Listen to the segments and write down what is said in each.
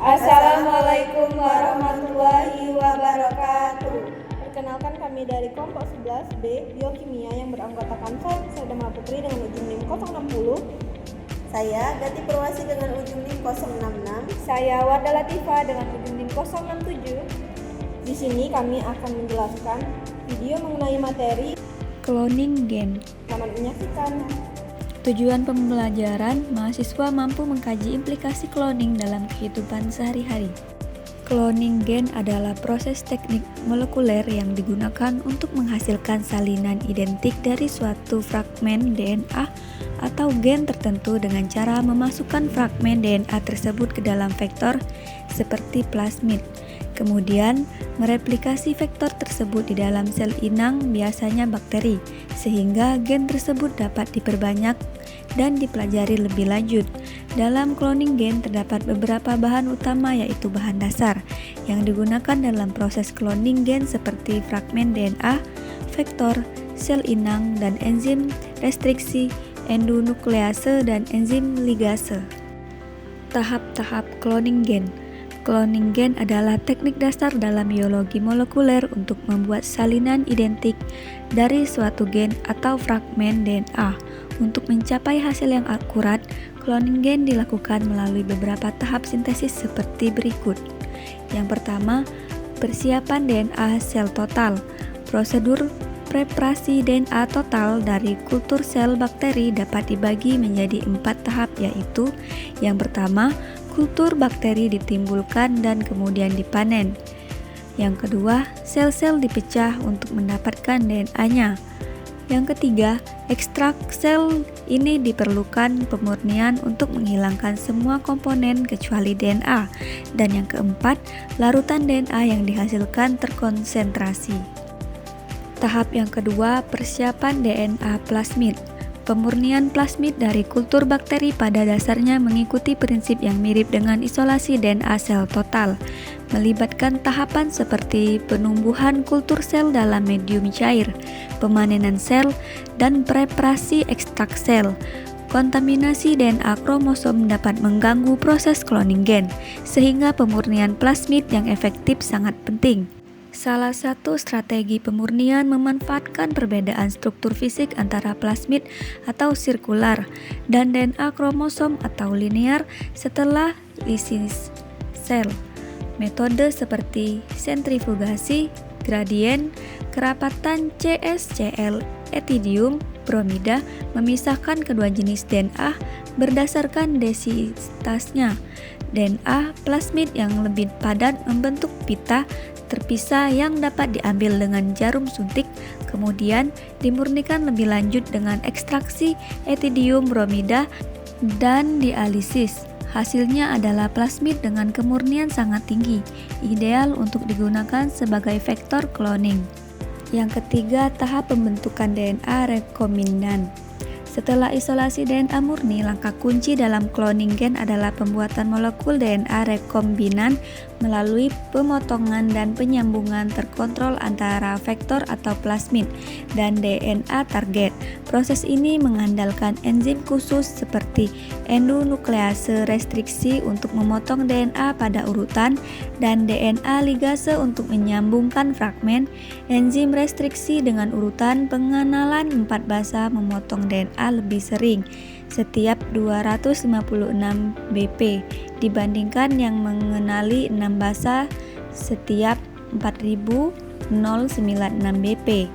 Assalamualaikum warahmatullahi wabarakatuh. Perkenalkan, kami dari kelompok 11B Biokimia yang beranggotakan saya Sedema Putri dengan ujung NIM 060. Saya Gati Purwasi dengan ujung NIM 066. Saya Wardah Latifah dengan ujung NIM 067. Di sini kami akan menjelaskan video mengenai materi cloning gen. Selamat menyaksikan. Tujuan pembelajaran, mahasiswa mampu mengkaji implikasi cloning dalam kehidupan sehari-hari. Cloning gen adalah proses teknik molekuler yang digunakan untuk menghasilkan salinan identik dari suatu fragmen DNA atau gen tertentu dengan cara memasukkan fragmen DNA tersebut ke dalam vektor seperti plasmid. Kemudian, mereplikasi vektor tersebut di dalam sel inang, biasanya bakteri, sehingga gen tersebut dapat diperbanyak dan dipelajari lebih lanjut. Dalam cloning gen terdapat beberapa bahan utama, yaitu bahan dasar yang digunakan dalam proses cloning gen seperti fragmen DNA, vektor, sel inang, dan enzim restriksi, endonuklease, dan enzim ligase. Tahap-tahap cloning gen. Cloning gen adalah teknik dasar dalam biologi molekuler untuk membuat salinan identik dari suatu gen atau fragmen DNA. Untuk mencapai hasil yang akurat, cloning gen dilakukan melalui beberapa tahap sintesis seperti berikut. Yang pertama, persiapan DNA sel total. Prosedur preparasi DNA total dari kultur sel bakteri dapat dibagi menjadi 4 tahap, yaitu yang pertama, kultur bakteri ditimbulkan dan kemudian dipanen. Yang kedua, sel-sel dipecah untuk mendapatkan DNA-nya. Yang ketiga, ekstrak sel ini diperlukan pemurnian untuk menghilangkan semua komponen kecuali DNA. Dan yang keempat, larutan DNA yang dihasilkan terkonsentrasi. Tahap yang kedua, persiapan DNA plasmid. Pemurnian plasmid dari kultur bakteri pada dasarnya mengikuti prinsip yang mirip dengan isolasi DNA sel total, melibatkan tahapan seperti penumbuhan kultur sel dalam medium cair, pemanenan sel, dan preparasi ekstrak sel. Kontaminasi DNA kromosom dapat mengganggu proses cloning gen, sehingga pemurnian plasmid yang efektif sangat penting. Salah satu strategi pemurnian memanfaatkan perbedaan struktur fisik antara plasmid atau sirkular dan DNA kromosom atau linear setelah lisis sel. Metode seperti sentrifugasi, gradien, kerapatan CSCl, etidium, bromida memisahkan kedua jenis DNA berdasarkan densitasnya. DNA plasmid yang lebih padat membentuk pita terpisah yang dapat diambil dengan jarum suntik, kemudian dimurnikan lebih lanjut dengan ekstraksi etidium bromida dan dialisis. Hasilnya adalah plasmid dengan kemurnian sangat tinggi, ideal untuk digunakan sebagai vektor cloning. Yang ketiga, tahap pembentukan DNA rekombinan. Setelah isolasi DNA murni, langkah kunci dalam cloning gen adalah pembuatan molekul DNA rekombinan melalui pemotongan dan penyambungan terkontrol antara vektor atau plasmid dan DNA target. Proses ini mengandalkan enzim khusus seperti endonuklease restriksi untuk memotong DNA pada urutan dan DNA ligase untuk menyambungkan fragmen, enzim restriksi dengan urutan pengenalan 4 basa memotong DNA lebih sering setiap 256 BP dibandingkan yang mengenali 6 basa setiap 4096 BP.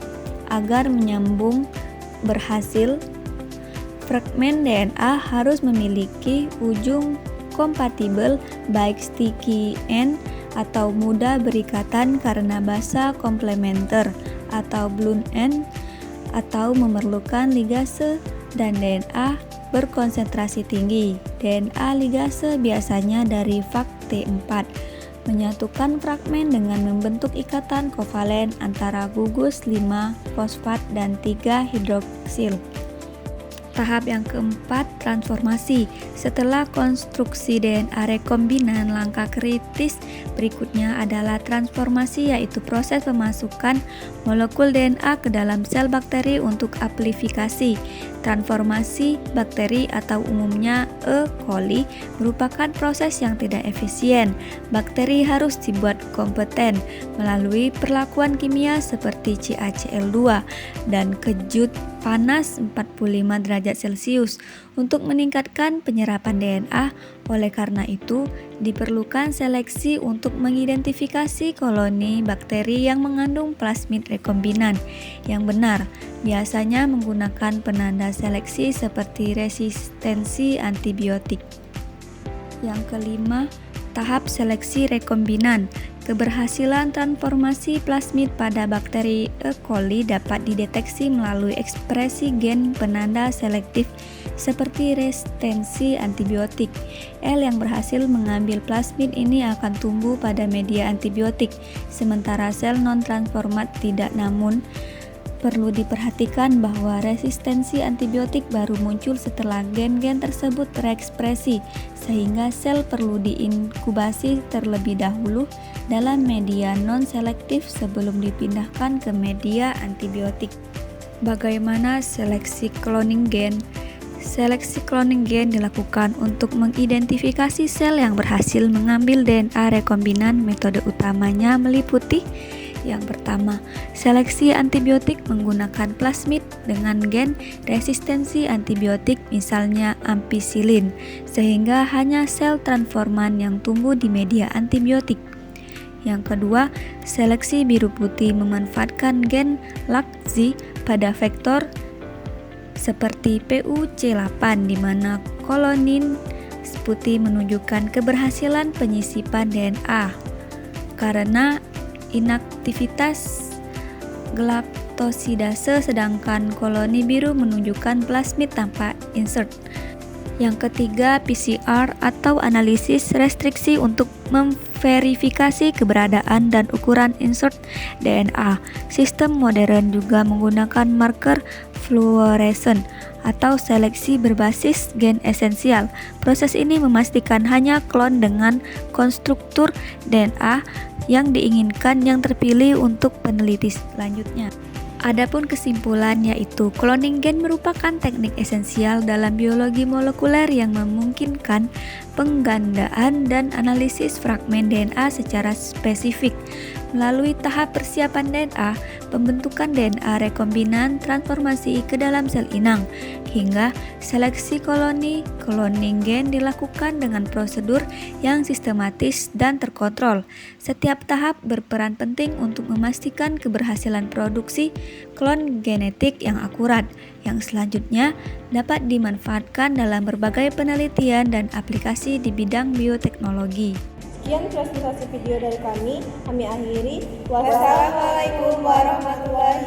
Agar menyambung berhasil, fragmen DNA harus memiliki ujung kompatibel baik sticky end atau mudah berikatan karena basa komplementer atau blunt end atau memerlukan ligase dan DNA berkonsentrasi tinggi. DNA ligase biasanya dari fag T4 menyatukan fragmen dengan membentuk ikatan kovalen antara gugus 5 fosfat dan 3 hidroksil. Tahap yang keempat, transformasi. Setelah konstruksi DNA rekombinan, langkah kritis berikutnya adalah transformasi, yaitu proses pemasukan molekul DNA ke dalam sel bakteri untuk amplifikasi. Transformasi bakteri atau umumnya E. coli merupakan proses yang tidak efisien. Bakteri harus dibuat kompeten melalui perlakuan kimia seperti CaCl2 dan kejut panas 45 derajat Celcius untuk meningkatkan penyerapan DNA. Oleh karena itu, diperlukan seleksi untuk mengidentifikasi koloni bakteri yang mengandung plasmid rekombinan yang benar, biasanya menggunakan penanda seleksi seperti resistensi antibiotik. Yang kelima, tahap seleksi rekombinan. Keberhasilan transformasi plasmid pada bakteri E. coli dapat dideteksi melalui ekspresi gen penanda selektif seperti resistensi antibiotik. L yang berhasil mengambil plasmid ini akan tumbuh pada media antibiotik, sementara sel non-transformat tidak. Namun, perlu diperhatikan bahwa resistensi antibiotik baru muncul setelah gen-gen tersebut terekspresi, sehingga sel perlu diinkubasi terlebih dahulu dalam media non-selektif sebelum dipindahkan ke media antibiotik. Bagaimana seleksi cloning gen? Seleksi cloning gen dilakukan untuk mengidentifikasi sel yang berhasil mengambil DNA rekombinan. Metode utamanya meliputi: yang pertama, seleksi antibiotik menggunakan plasmid dengan gen resistensi antibiotik, misalnya ampicillin, sehingga hanya sel transforman yang tumbuh di media antibiotik. Yang kedua, seleksi biru putih memanfaatkan gen LAC-Z pada vektor seperti PUC8, di mana kolonin putih menunjukkan keberhasilan penyisipan DNA karena inaktivitas galaktosidase, sedangkan koloni biru menunjukkan plasmid tanpa insert. Yang ketiga, PCR atau analisis restriksi untuk memverifikasi keberadaan dan ukuran insert DNA. Sistem modern juga menggunakan marker fluoresen atau seleksi berbasis gen esensial. Proses ini memastikan hanya klon dengan konstruktur DNA yang diinginkan yang terpilih untuk peneliti selanjutnya. Adapun kesimpulan, yaitu cloning gen merupakan teknik esensial dalam biologi molekuler yang memungkinkan penggandaan dan analisis fragmen DNA secara spesifik. Melalui tahap persiapan DNA, pembentukan DNA rekombinan, transformasi ke dalam sel inang, hingga seleksi koloni, cloning gen dilakukan dengan prosedur yang sistematis dan terkontrol. Setiap tahap berperan penting untuk memastikan keberhasilan produksi klon genetik yang akurat, yang selanjutnya dapat dimanfaatkan dalam berbagai penelitian dan aplikasi di bidang bioteknologi. Sekian presentasi video dari kami akhiri. Wassalamualaikum warahmatullahi